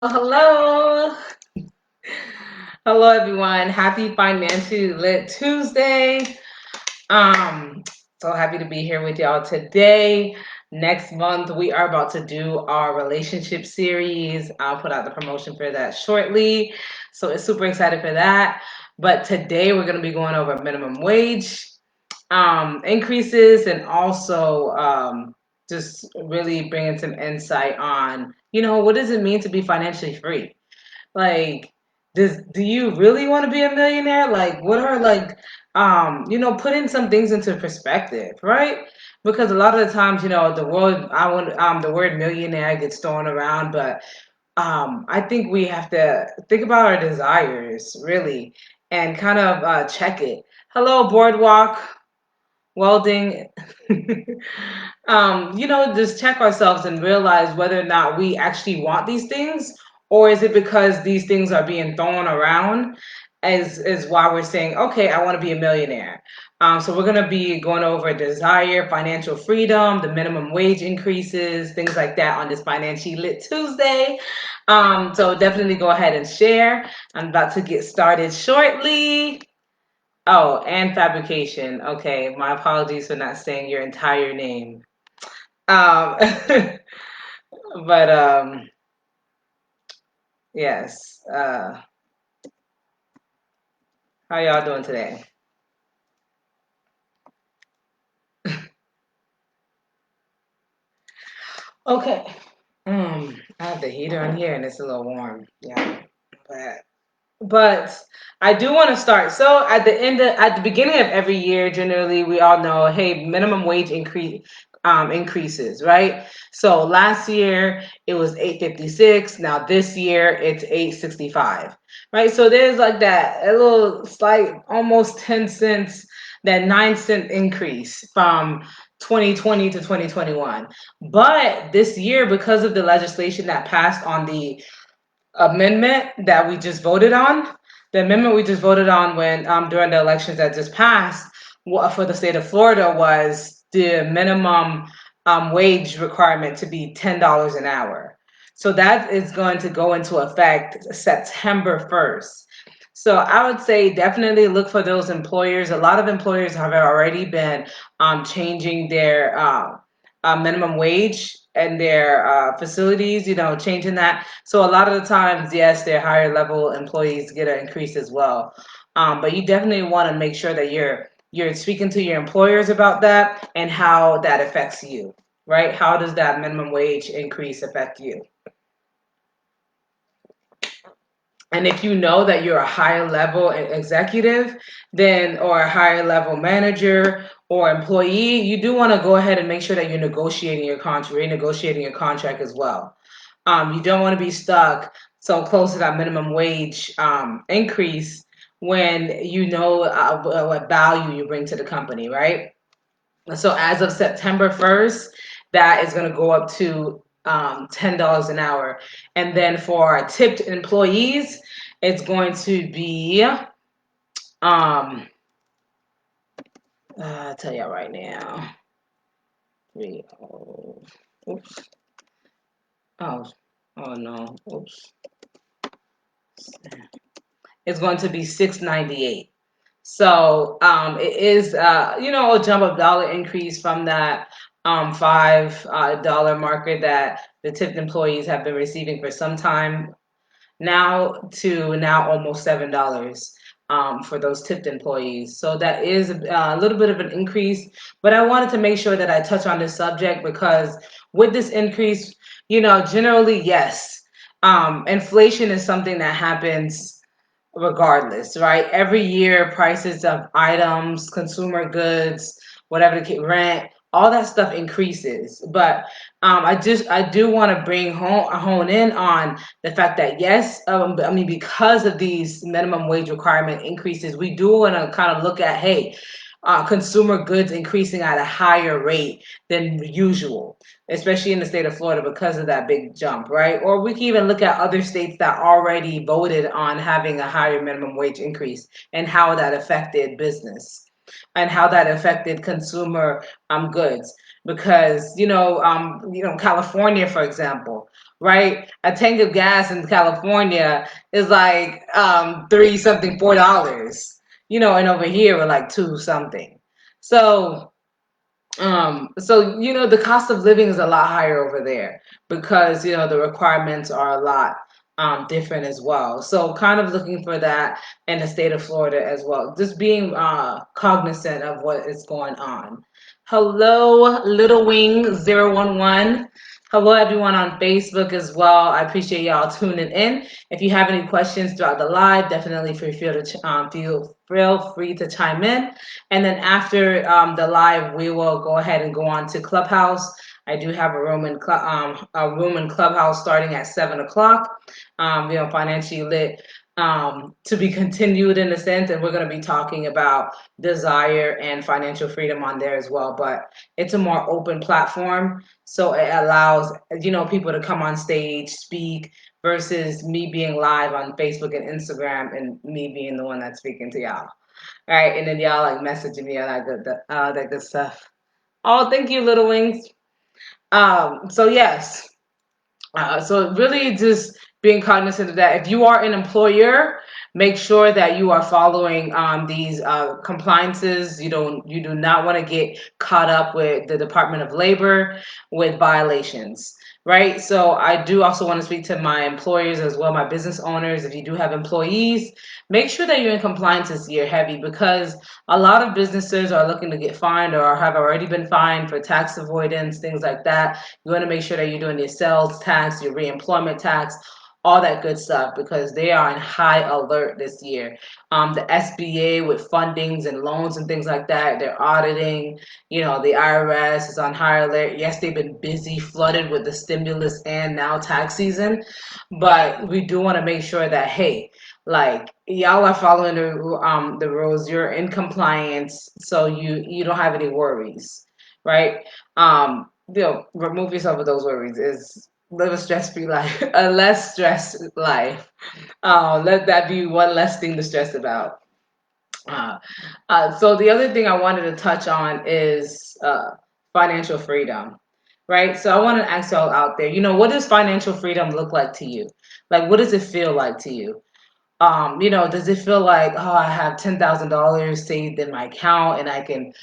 Hello. Hello, everyone. Happy Financially Lit Tuesday. Um, so happy to be here with y'all today. Next month, we are about to do our relationship series. I'll put out the promotion for that shortly. So it's super excited for that. But today, we're going to be going over minimum wage increases and also just really bringing some insight on, what does it mean to be financially free? Like, do you really want to be a millionaire? Like, what are putting some things into perspective, right? Because a lot of the times, the word millionaire gets thrown around, but I think we have to think about our desires really and kind of check it. Hello, Boardwalk Welding. Just check ourselves and realize whether or not we actually want these things, or is it because these things are being thrown around is why we're saying, okay, I want to be a millionaire. So we're going to be going over desire, financial freedom, the minimum wage increases, things like that on this Financially Lit Tuesday. So definitely go ahead and share. I'm about to get started shortly. Oh, and fabrication. Okay, my apologies for not saying your entire name. Um, but yes. How y'all doing today? Okay. I have the heater on here and it's a little warm. Yeah. But But I do want to start. So at the beginning of every year, generally we all know, hey, minimum wage increases, right? So last year it was 8.56. Now this year it's 8.65, right? So there's like that a little slight, almost 10 cents, that 9 cent increase from 2020 to 2021. But this year, because of the legislation that passed on the amendment that we just voted on, the amendment we just voted on when during the elections that just passed for the state of Florida was the minimum wage requirement to be $10 an hour. So that is going to go into effect September 1st. So I would say definitely look for those employers. A lot of employers have already been changing their minimum wage and their facilities, changing that. So a lot of the times, yes, their higher level employees get an increase as well. But you definitely want to make sure that you're speaking to your employers about that and how that affects you, right? How does that minimum wage increase affect you? And if you know that you're a higher level executive, then or a higher level manager or employee, you do want to go ahead and make sure that you're negotiating your contract, renegotiating your contract as well. You don't want to be stuck so close to that minimum wage increase when you know what value you bring to the company, right? So as of September 1st, that is going to go up to $10 an hour. And then for our tipped employees, it's going to be, I'll tell y'all right now, three, oh, oops, oh, oh no, oops. It's going to be 698. So it is, a jump of dollar increase from that $5 marker that the tipped employees have been receiving for some time now to now almost $7 for those tipped employees. So that is a little bit of an increase. But I wanted to make sure that I touch on this subject because with this increase, generally, yes, inflation is something that happens regardless, right? Every year, prices of items, consumer goods, whatever the rent, all that stuff increases. But I do want to bring hone in on the fact that yes, because of these minimum wage requirement increases, we do want to kind of look at, hey, consumer goods increasing at a higher rate than usual, especially in the state of Florida because of that big jump, right? Or we can even look at other states that already voted on having a higher minimum wage increase and how that affected business and how that affected consumer goods. Because California, for example. right? A tank of gas in California is like three something, $4, and over here we're like two something. So the cost of living is a lot higher over there because the requirements are a lot different as well. So kind of looking for that in the state of Florida as well. Just being cognizant of what is going on. Hello, Little Wing 011. Hello, everyone on Facebook as well. I appreciate y'all tuning in. If you have any questions throughout the live, definitely feel free to chime in. And then after the live, we will go ahead and go on to Clubhouse. I do have a room in Clubhouse starting at 7 o'clock. Financially lit, to be continued in a sense, and we're going to be talking about desire and financial freedom on there as well. But it's a more open platform, so it allows people to come on stage, speak, versus me being live on Facebook and Instagram, and me being the one that's speaking to y'all. All right, and then y'all like messaging me and that good stuff. Oh, thank you, Little Wings. So yes, so really just being cognizant of that. If you are an employer, make sure that you are following these compliances. You do not want to get caught up with the Department of Labor with violations. Right. So I do also want to speak to my employers as well, my business owners. If you do have employees, make sure that you're in compliance this year heavy, because a lot of businesses are looking to get fined or have already been fined for tax avoidance, things like that. You want to make sure that you're doing your sales tax, your reemployment tax, all that good stuff, because they are in high alert this year. The SBA with fundings and loans and things like that, they're auditing. The IRS is on high alert. Yes, they've been busy, flooded with the stimulus and now tax season, but we do want to make sure that, hey, like y'all are following the rules. You're in compliance, so you don't have any worries, right? Remove yourself of those worries. Is live a stress-free life, a less stressed life. Let that be one less thing to stress about. Uh, so the other thing I wanted to touch on is financial freedom, right? So I want to ask y'all out there, what does financial freedom look like to you? Like, what does it feel like to you? Does it feel like, oh, I have $10,000 saved in my account and I can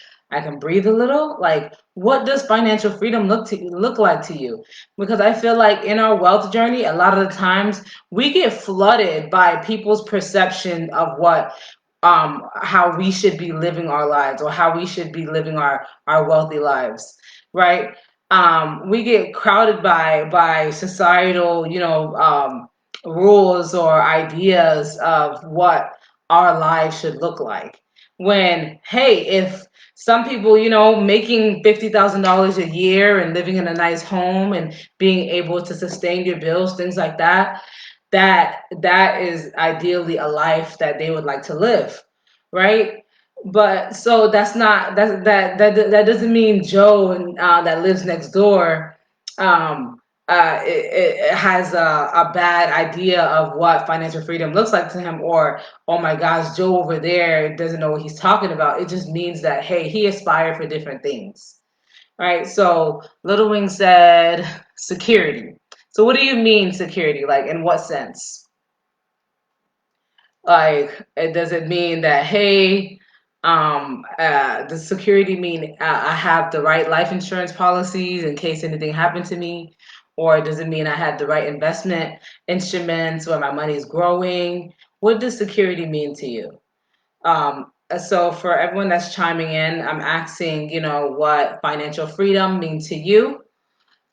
breathe a little? Like, what does financial freedom look like to you? Because I feel like in our wealth journey, a lot of the times we get flooded by people's perception of how we should be living our lives, or how we should be living our wealthy lives, right? We get crowded by societal, rules or ideas of what our lives should look like. When, hey, if some people, making $50,000 a year and living in a nice home and being able to sustain your bills, things like that, that is ideally a life that they would like to live, right? But so that doesn't mean Joe that lives next door um, it has a bad idea of what financial freedom looks like to him, or oh my gosh, Joe over there doesn't know what he's talking about. It just means that, hey, he aspired for different things, right? So Little Wing said security. So what do you mean security? Like, in what sense? Like, does it mean that, hey, does security mean I have the right life insurance policies in case anything happened to me? Or does it mean I had the right investment instruments where my money is growing? What does security mean to you? So for everyone that's chiming in, I'm asking, what financial freedom means to you,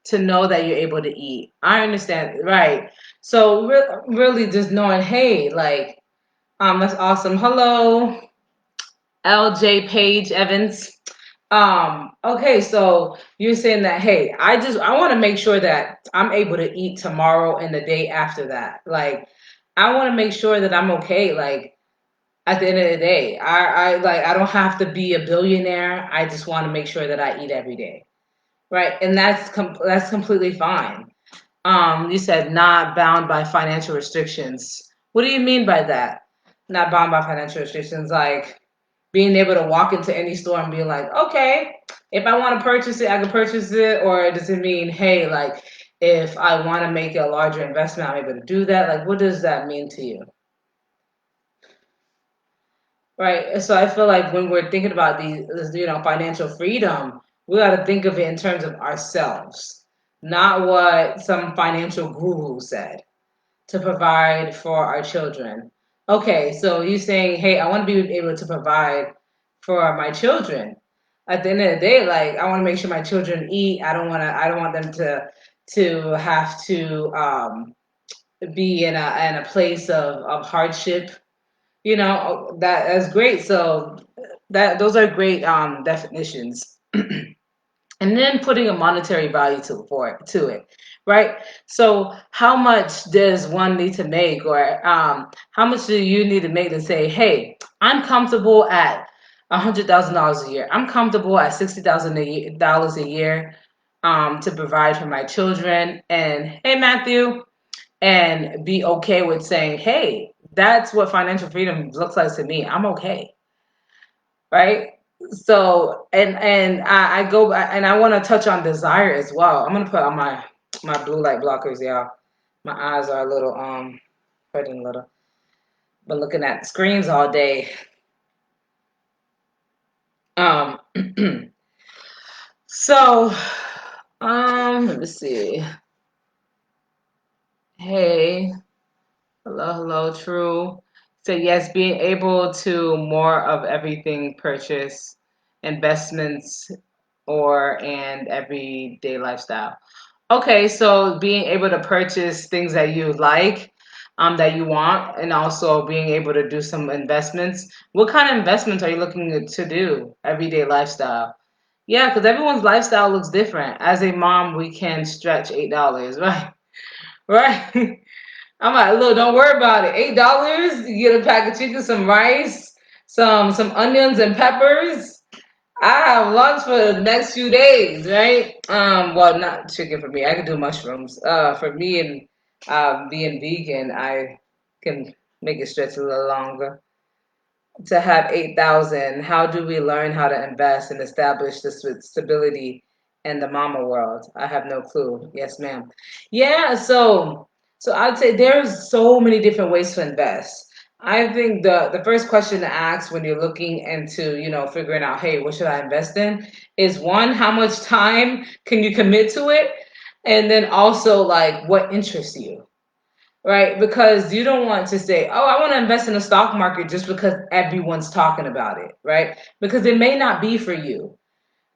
to know that you're able to eat. I understand, right? So really just knowing, hey, like, that's awesome. Hello, LJ Page Evans. Okay, so you're saying that, hey, I want to make sure that I'm able to eat tomorrow and the day after that. Like, I want to make sure that I'm okay. Like, at the end of the day, I don't have to be a billionaire. I just want to make sure that I eat every day, right? And that's completely fine. You said not bound by financial restrictions. What do you mean by that? Not bound by financial restrictions, like being able to walk into any store and be like, okay, if I want to purchase it, I can purchase it, or does it mean, hey, like, If I want to make a larger investment, I'm able to do that. Like, what does that mean to you? Right. So I feel like when we're thinking about these, financial freedom, we got to think of it in terms of ourselves, not what some financial guru said to provide for our children. Okay, so you saying, hey, I want to be able to provide for my children. At the end of the day, like I want to make sure my children eat. I don't want them to have to be in a place of hardship. That's great. So that those are great definitions. And then putting a monetary value to it, right? So how much does one need to make, or how much do you need to make to say, hey, I'm comfortable at $100,000 a year. I'm comfortable at $60,000 a year to provide for my children. And hey, Matthew, and be okay with saying, hey, that's what financial freedom looks like to me. I'm okay, right? So I go back and I want to touch on desire as well. I'm gonna put on my blue light blockers, y'all. My eyes are a little hurting a little. Been looking at screens all day. Um, so let me see. Hey, hello, true. So yes, being able to more of everything purchase investments or and everyday lifestyle. Okay, so being able to purchase things that you like, that you want, and also being able to do some investments. What kind of investments are you looking to do? Everyday lifestyle. Yeah, because everyone's lifestyle looks different. As a mom, we can stretch $8, right? Right. I'm like, look, don't worry about it. $8, you get a pack of chicken, some rice, some onions and peppers. I have lunch for the next few days, right? Well, not chicken for me. I could do mushrooms. For me and being vegan, I can make it stretch a little longer. To have 8,000, how do we learn how to invest and establish this with stability in the mama world? I have no clue. Yes, ma'am. Yeah, so I'd say there's so many different ways to invest. I think the first question to ask when you're looking into, figuring out, hey, what should I invest in? Is one, how much time can you commit to it? And then also like what interests you? Right? Because you don't want to say, oh, I want to invest in the stock market just because everyone's talking about it, right? Because it may not be for you.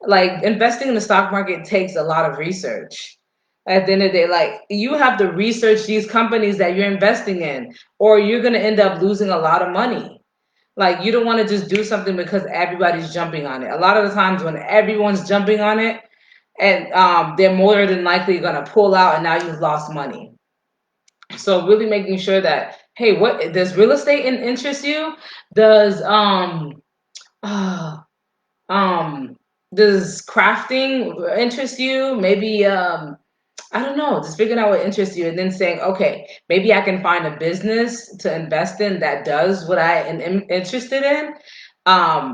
Like investing in the stock market takes a lot of research. At the end of the day, like you have to research these companies that you're investing in, or you're going to end up losing a lot of money. Like you don't want to just do something because everybody's jumping on it. A lot of the times when everyone's jumping on it, and they're more than likely going to pull out, and now you've lost money. So really making sure that, hey, what does real estate interest you? Does uh, um does crafting interest you? Maybe I don't know, just figuring out what interests you and then saying, okay, maybe I can find a business to invest in that does what I am interested in.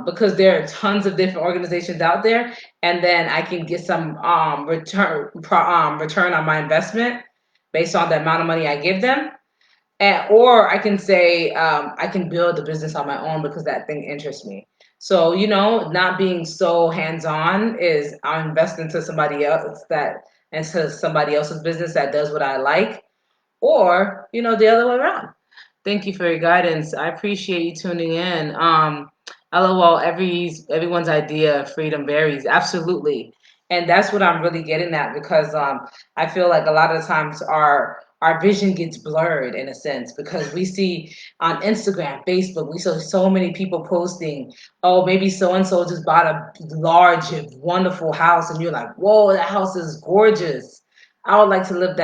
Because there are tons of different organizations out there, and then I can get some return on my investment based on the amount of money I give them. Or I can say I can build a business on my own because that thing interests me. So, not being so hands-on is I'll invest into somebody else's business that does what I like, or, the other way around. Thank you for your guidance. I appreciate you tuning in. LOL, everyone's idea of freedom varies. Absolutely. And that's what I'm really getting at because I feel like a lot of the times our vision gets blurred in a sense because we see on Instagram, Facebook, we saw so many people posting, oh, maybe so and so just bought a large, wonderful house, and you're like, whoa, that house is gorgeous. I would like to live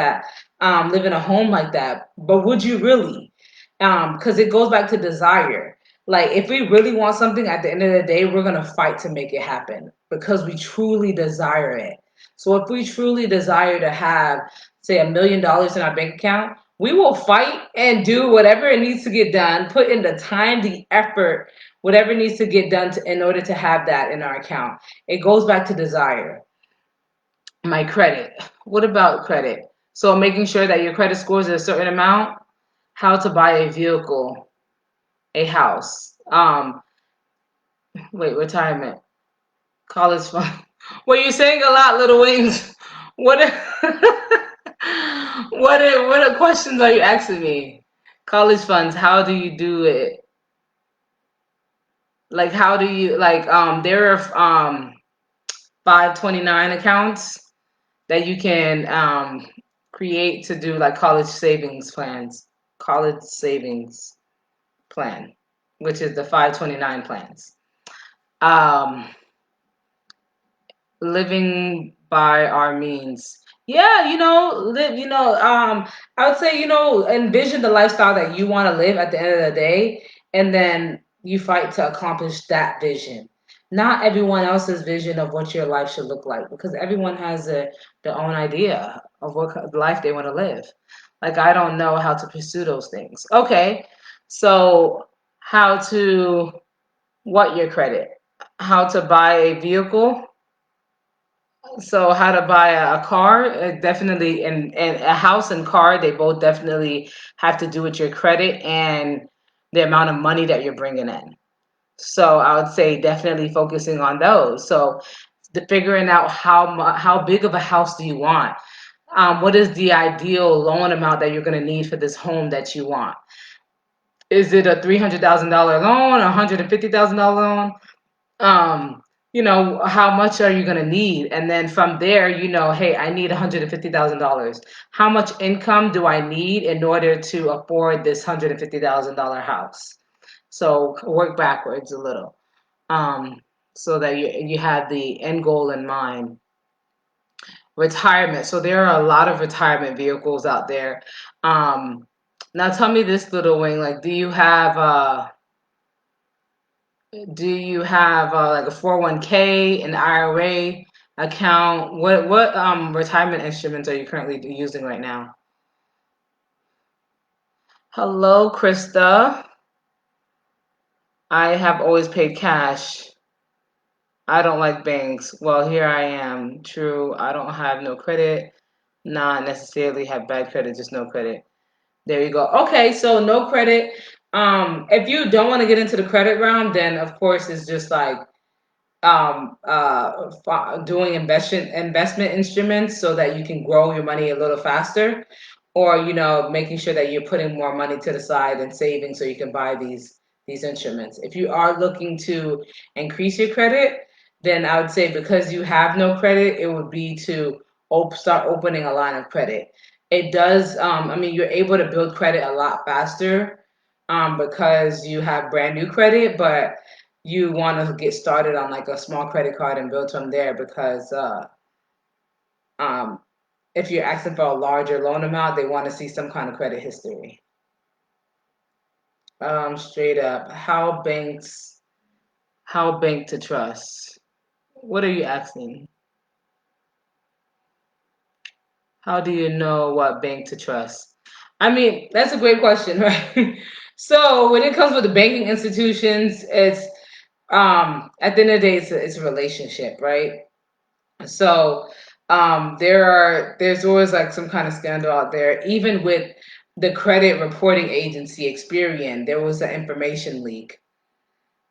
in a home like that. But would you really? Because it goes back to desire. Like if we really want something at the end of the day, we're gonna fight to make it happen because we truly desire it. So if we truly desire to have, say, $1 million in our bank account, we will fight and do whatever it needs to get done, put in the time, the effort, whatever needs to get done in order to have that in our account. It goes back to desire. My credit. What about credit? So making sure that your credit score is a certain amount, how to buy a vehicle, a house, retirement, college fund. Well, you're saying a lot, Little Wings. What what questions are you asking me? College funds, how do you do it? Like how do you there are 529 accounts that you can create to do like college savings plan, which is the 529 plans. Um, living by our means. Yeah, I would say, envision the lifestyle that you want to live at the end of the day, and then you fight to accomplish that vision. Not everyone else's vision of what your life should look like, because everyone has their own idea of what life they want to live. Like, I don't know how to pursue those things. Okay, so how to, what your credit? How to buy a vehicle, so how to buy a car, definitely, and a house and car, they both definitely have to do with your credit and the amount of money that you're bringing in. So I would say definitely focusing on those. So figuring out how big of a house do you want? What is the ideal loan amount that you're going to need for this home that you want? Is it a $300,000 loan, a $150,000 loan? um how much are you going to need, and then from there, hey, I need $150,000. How much income do I need in order to afford this $150,000 house? So work backwards a little, um so that you have the end goal in mind. Retirement, so there are a lot of retirement vehicles out there. Now tell me this, Little Wing, like, do you have like a 401k, an IRA account? What retirement instruments are you currently using right now? Hello, Krista. I have always paid cash. I don't like banks. Well, here I am. True, I don't have no credit. Not necessarily have bad credit, just no credit. There you go. Okay, so no credit. If you don't want to get into the credit realm, then of course it's just like doing investment instruments so that you can grow your money a little faster, or making sure that you're putting more money to the side and saving so you can buy these instruments. If you are looking to increase your credit, then I would say, because you have no credit, it would be to start opening a line of credit. It does, I mean, you're able to build credit a lot faster because you have brand new credit, but you want to get started on like a small credit card and build from there, because um, if you're asking for a larger loan amount, they want to see some kind of credit history. Straight up, how bank to trust? What are you asking? How do you know what bank to trust? I mean, that's a great question, right? So when it comes with the banking institutions, it's at the end of the day, it's a relationship, right? So there's always like some kind of scandal out there. Even with the credit reporting agency Experian, there was an information leak,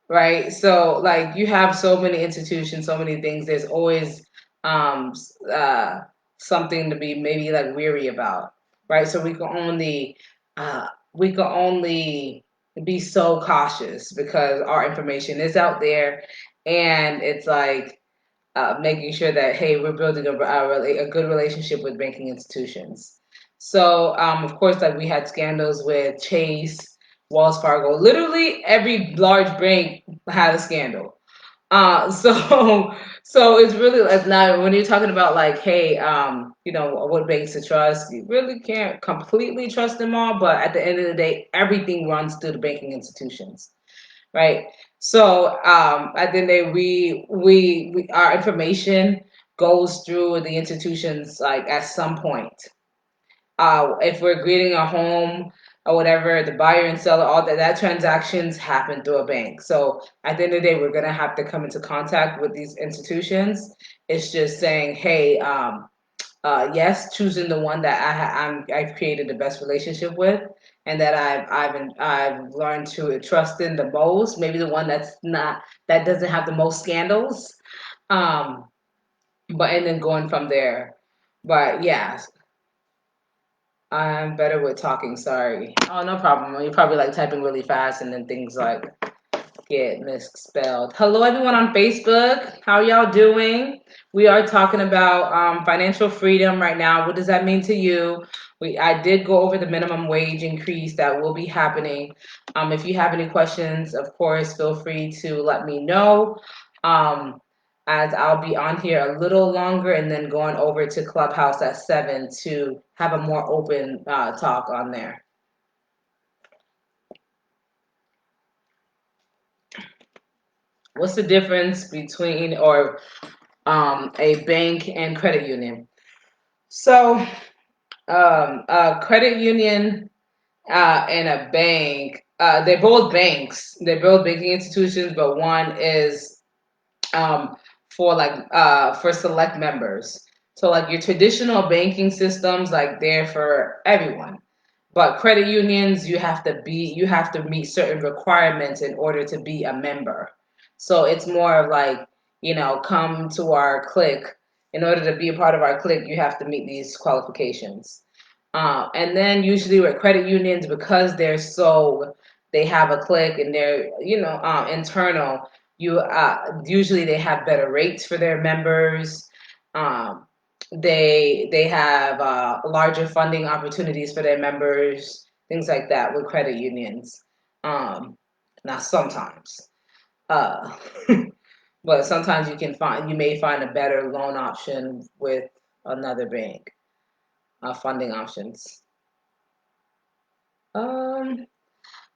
right? So like, you have so many institutions, so many things. There's always um, s- uh, something to be maybe like weary about, right? So uh, we can only be so cautious because our information is out there, and it's like making sure that, hey, we're building a good relationship with banking institutions. So of course, like, we had scandals with Chase, Wells Fargo. Literally every large bank had a scandal. So so it's really like, now when you're talking about like, hey, what banks to trust, you really can't completely trust them all. But at the end of the day, everything runs through the banking institutions, right? So at the end of the day, we our information goes through the institutions, like, at some point. If we're greeting a home or whatever, the buyer and seller, all that transactions happen through a bank. So at the end of the day, we're gonna have to come into contact with these institutions. It's just saying, hey, yes, choosing the one that I've created the best relationship with, and that I've learned to trust in the most. Maybe the one that doesn't have the most scandals. Um, but and then going from there. But yeah, I'm better with talking. Sorry. Oh, no problem. You're probably like typing really fast, and then things like get misspelled. Hello, everyone on Facebook. How y'all doing? We are talking about financial freedom right now. What does that mean to you? I did go over the minimum wage increase that will be happening. If you have any questions, of course, feel free to let me know. Um, as I'll be on here a little longer and then going over to Clubhouse at 7 to have a more open talk on there. What's the difference between or a bank and credit union? So, a credit union and a bank, they're both banks. They're both banking institutions, but one is um, for select members. So like your traditional banking systems, like they're for everyone. But credit unions, you have to meet certain requirements in order to be a member. So it's more of like, come to our clique. In order to be a part of our clique, you have to meet these qualifications. And then usually with credit unions, because they have a clique and they're, internal, usually they have better rates for their members. Um, they have larger funding opportunities for their members, things like that with credit unions. Um, Now sometimes, uh, but sometimes you may find a better loan option with another bank, funding options. Um,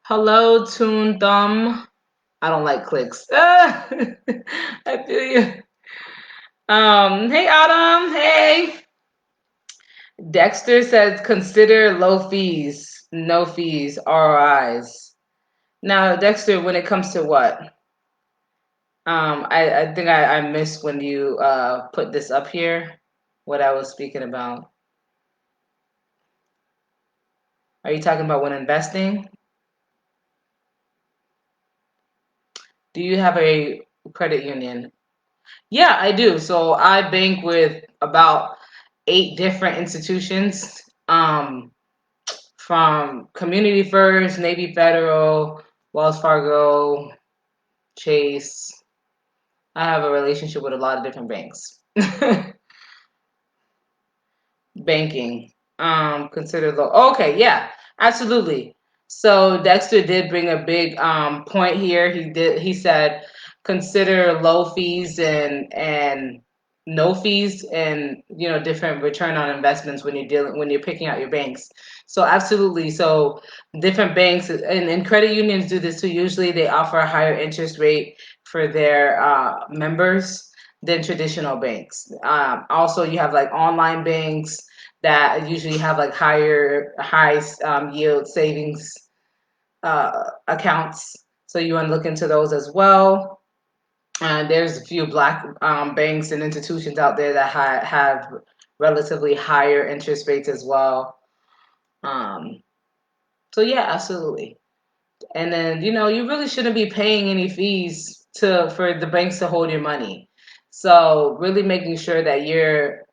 Hello, Toon Thumb. I don't like clicks. I feel you. Hey Autumn. Hey. Dexter says consider low fees, no fees, ROIs. Now, Dexter, when it comes to what? I think I missed when you put this up here, what I was speaking about. Are you talking about when investing? Do you have a credit union? Yeah, I do. So I bank with about 8 different institutions, from Community First, Navy Federal, Wells Fargo, Chase. I have a relationship with a lot of different banks. Banking. Consider low. Okay, yeah, absolutely. So Dexter did bring a big point here. He said consider low fees and no fees and different return on investments when you're picking out your banks. So absolutely. So different banks and credit unions do this too. Usually they offer a higher interest rate for their members than traditional banks. Also, you have like online banks that usually have like high yield savings accounts. So you want to look into those as well. There's a few black banks and institutions out there that have relatively higher interest rates as well. Um, so yeah, absolutely. And then you really shouldn't be paying any fees to for the banks to hold your money. So really making sure that you're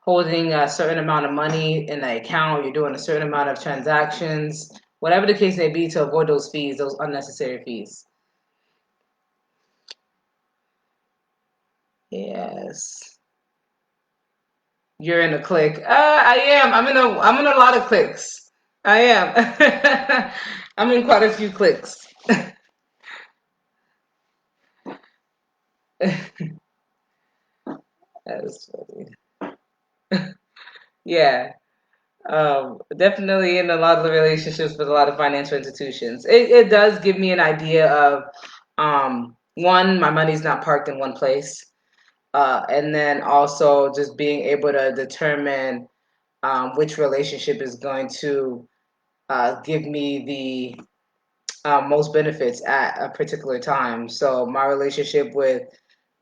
holding a certain amount of money in the account, you're doing a certain amount of transactions, whatever the case may be, to avoid those fees, those unnecessary fees. Yes. You're in a clique. I am. I'm in a lot of cliques. I am. I'm in quite a few cliques. That's funny. Yeah. Definitely in a lot of the relationships with a lot of financial institutions. It does give me an idea of one, my money's not parked in one place. And then also just being able to determine which relationship is going to give me the most benefits at a particular time. So my relationship with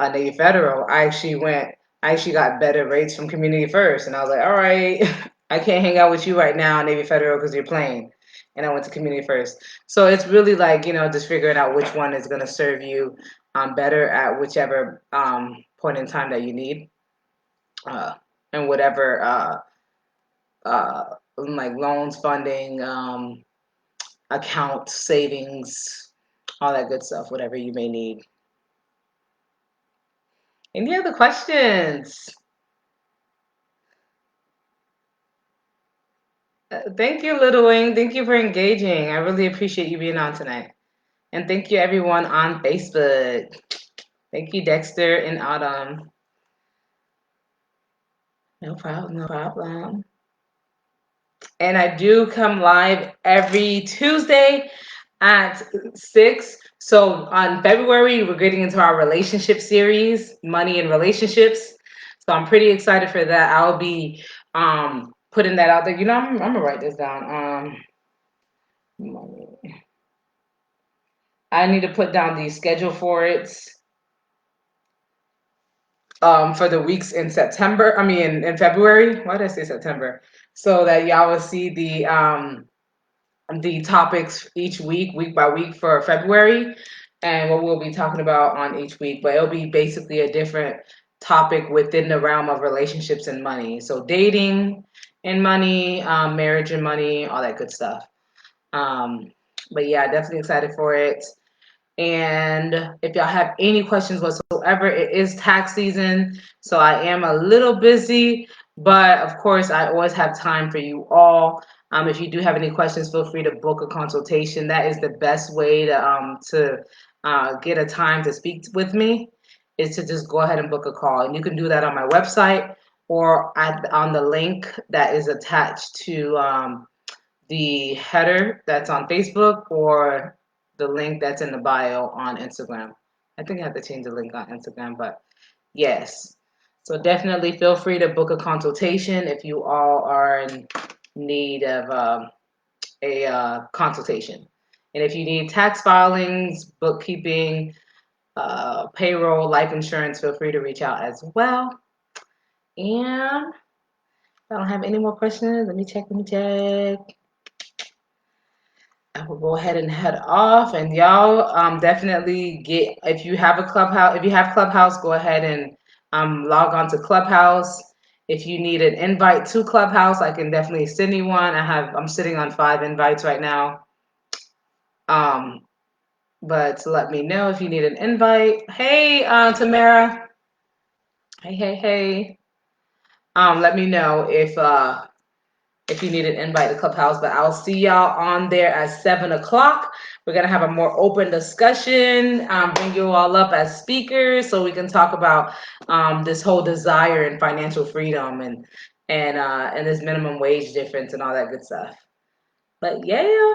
Navy Federal, I actually went I actually got better rates from Community First, and I was like, all right, I can't hang out with you right now, Navy Federal, because you're playing. And I went to Community First. So it's really like, just figuring out which one is going to serve you better at whichever point in time that you need, uh, and whatever like loans, funding, accounts, savings, all that good stuff, whatever you may need. Any other questions? Thank you, Little Wing. Thank you for engaging. I really appreciate you being on tonight. And thank you, everyone on Facebook. Thank you, Dexter and Autumn. No problem, no problem. And I do come live every Tuesday at 6. So on February, we're getting into our relationship series, Money and Relationships. So I'm pretty excited for that. I'll be putting that out there. I'm gonna write this down. I need to put down the schedule for it for the weeks in September. I mean, in February. Why did I say September? So that y'all will see the topics each week by week for February, and what we'll be talking about on each week. But it'll be basically a different topic within the realm of relationships and money. So dating and money, marriage and money, all that good stuff. But yeah, definitely excited for it. And if y'all have any questions whatsoever, it is tax season, so I am a little busy, but of course, I always have time for you all. If you do have any questions, feel free to book a consultation. That is the best way to get a time to speak with me, is to just go ahead and book a call. And you can do that on my website or on the link that is attached to the header that's on Facebook, or the link that's in the bio on Instagram. I think I have to change the link on Instagram, but yes. So definitely feel free to book a consultation if you all are in need of a consultation. And if you need tax filings, bookkeeping, payroll, life insurance, feel free to reach out as well. And I don't have any more questions. Let me check. I will go ahead and head off, and y'all definitely get, if you have Clubhouse, go ahead and log on to Clubhouse. If you need an invite to Clubhouse, I can definitely send you one. I'm sitting on 5 invites right now. But let me know if you need an invite. Hey, Tamara. Hey. Let me know if you need an invite to Clubhouse, but I'll see y'all on there at 7 o'clock. We're going to have a more open discussion, bring you all up as speakers so we can talk about this whole desire and financial freedom and this minimum wage difference and all that good stuff. But yeah,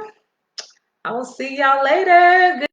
I'll see y'all later.